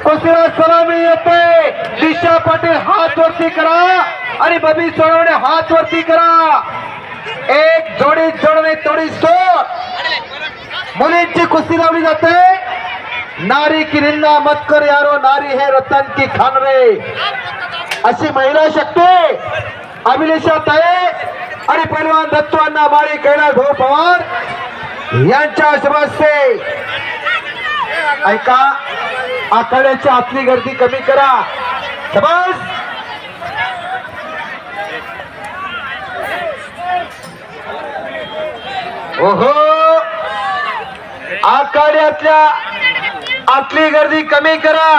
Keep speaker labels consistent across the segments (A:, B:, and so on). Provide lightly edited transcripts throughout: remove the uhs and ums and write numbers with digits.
A: कुस्तीला सलामी येते. दिशा पाटील हात वरती करा आणि बबी सोनवणे हात वरती करा. एक जोडी जोडणे तोडी सोड. मुलींची कुस्ती लावली जाते. नारी की निंदा मत कर यारो, नारी है रतन की खान रे, अशी महिला शक्ती अभिलेषा ताई आणि पैलवान दत्तू माळी कैलास भाऊ पवार यांच्या शुभास्ते. ऐका, आखाड्याची आतली गर्दी कमी करा. शाबास. ओहो, आखाड्यातल्या आतली गर्दी कमी करा.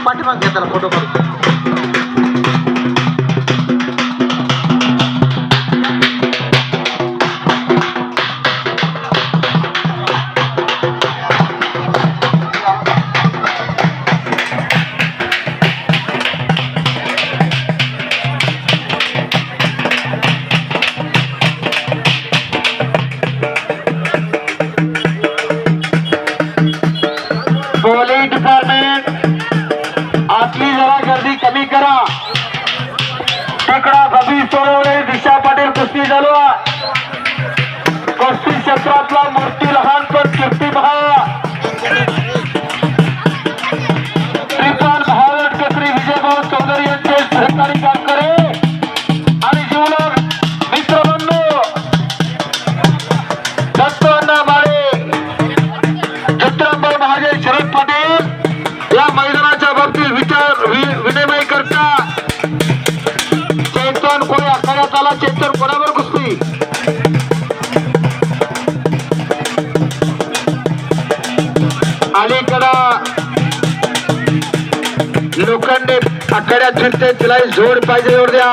A: पाठीमाग घ्या त्याला फोटो काढून. पोलीस डिपार्टमेंट आतली जरा गर्दी कमी करा. तिकडा बबी सोनवणे दिशा पाटील कुस्ती चालू आहे. कुस्ती क्षेत्रातला मूर्ती लहान पण कीर्ती महा श्रीपाल भावट केसरी विजयभाऊ चौधरी यांचे सहकारी काम करे आणि जीवलग मित्र बंधू दत्तू माळे, चित्रंबा महाजन, शरद पाटील या मैदानाच्या बाबतीत विचार विनिमय करता. चेतन कोणी आखाड्यात आला. चेतन कोणावर कुस्ती? अलीकडा लोखंडे आखाड्यात फिरते, तिला जोड पाहिजे. जोड द्या.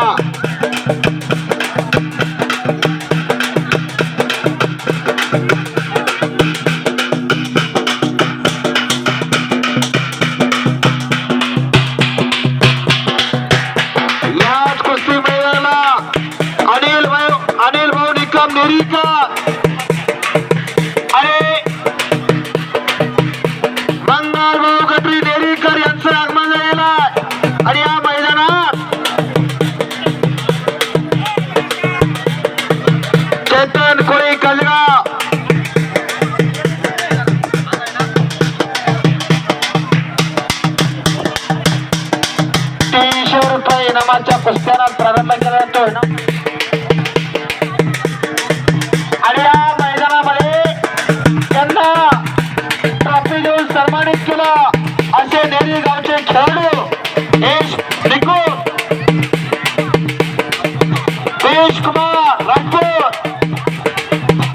A: अनिल भाऊ निकम नेरीकर आणि बंगाल भाऊ गटरी नेरीकर यांचं आगमन झालेलं आहे. आणि या मैदानात चेतन कोळी कलगाव, 300 रुपये इनामाच्या कुस्त्यांना प्रारंभ केला जातोय ना. आणि या मैदानामध्ये त्यांना ट्रॉफी देऊन सन्मानित केलं असे नेरी गावचे खेळाडू देश कुमार राजपूत,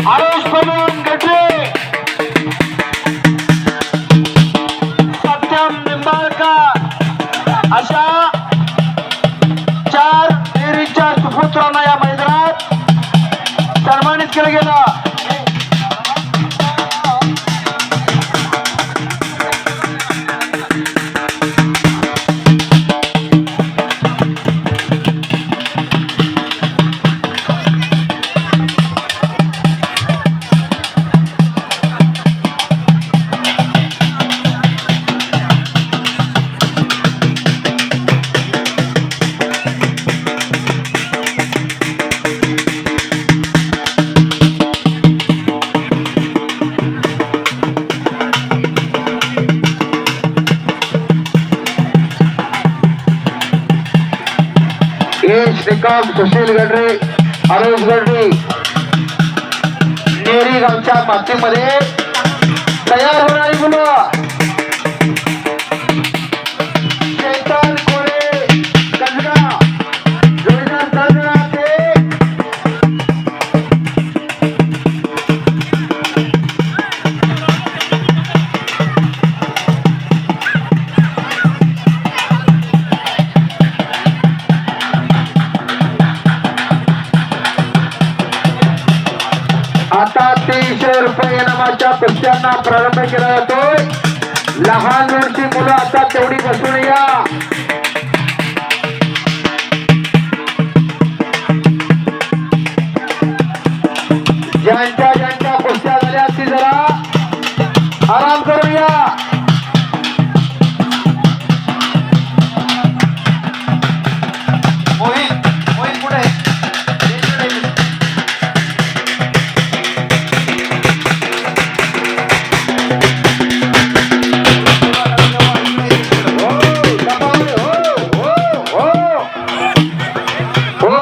A: आरुष प्रवीण गटरे, सत्यम निंबाळकर अशा 4 नेरीच्या सुपुत्रांना या मैदानात सन्मानित केलं गेलं. श्रीकांत सुशील गडरे, आरुष गडरे नेरी गावच्या मातीमध्ये तयार होणारी मुलं चेतन कोळे कलगाव, जोडीदार तळजणाचे आता 300 रुपये इनामाच्या कुस्त्यांना प्रारंभ केला जातोय. लहान मुलची मुलं आता तेवढी बसून या. ज्यांच्या ज्यांच्या कुस्त्या झाल्या ती जरा आराम करून या.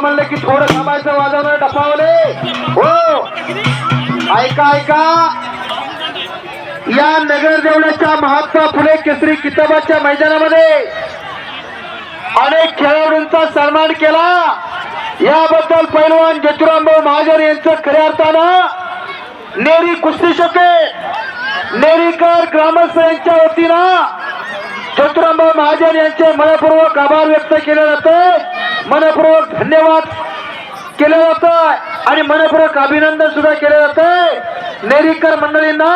A: म्हणलं की थोडं थांबायचं, वाजवणार डफावले. हो ऐका ऐका, या नगर देवळाच्या महात्मा फुले केसरी किताबाच्या मैदानामध्ये अनेक खेळाडूंचा सन्मान केला. याबद्दल पैलवान ज्योतिरामभाऊ महाजन यांचं खऱ्या अर्थानं नेरी कुस्ती शके नेरीकर ग्रामस्थ यांच्या वतीनं ज्योतिरामभाऊ महाजन यांचे मनपूर्वक आभार व्यक्त केले जाते, मनपूर्वक धन्यवाद केले जात आणि मनपूर्वक अभिनंदन सुद्धा केले जाते. नेरीकर मंडळींना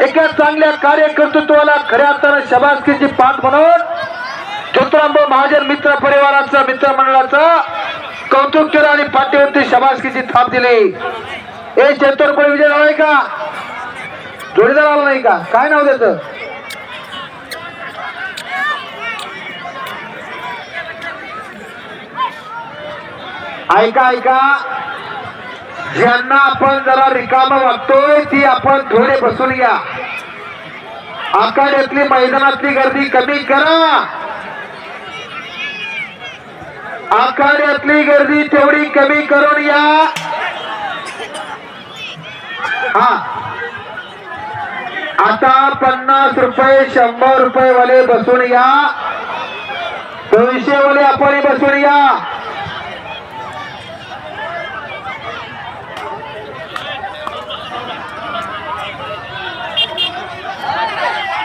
A: एका चांगल्या कार्यकर्तृत्वाला खऱ्या अर्थानं शबासकीची पाठ म्हणून ज्योतिरामभाऊ महाजन मित्र परिवाराचं मित्र मंडळाचं कौतुक केलं आणि पाठीवरती शबासकीची थाप दिली. हे 76 रुपये विजय झाला आहे का? जोडीदार आला नाही का? काय नाव त्याचं? ऐका ऐका, ज्यांना आपण जरा रिकाम वागतोय ती आपण थोडे बसून घ्या. आखाड्यातली मैदानातली गर्दी कमी करा. आखाड्यातली गर्दी तेवढी कमी करून या. हा आता 50 रुपये 100 रुपये वाले बसून या. 200 वाले आपण बसून या.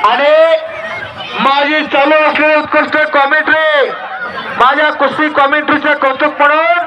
A: आणि माझी चालू असलेली उत्कृष्ट कॉमेंट्री, माझ्या कुस्ती कॉमेंट्रीचं कौतुक म्हणून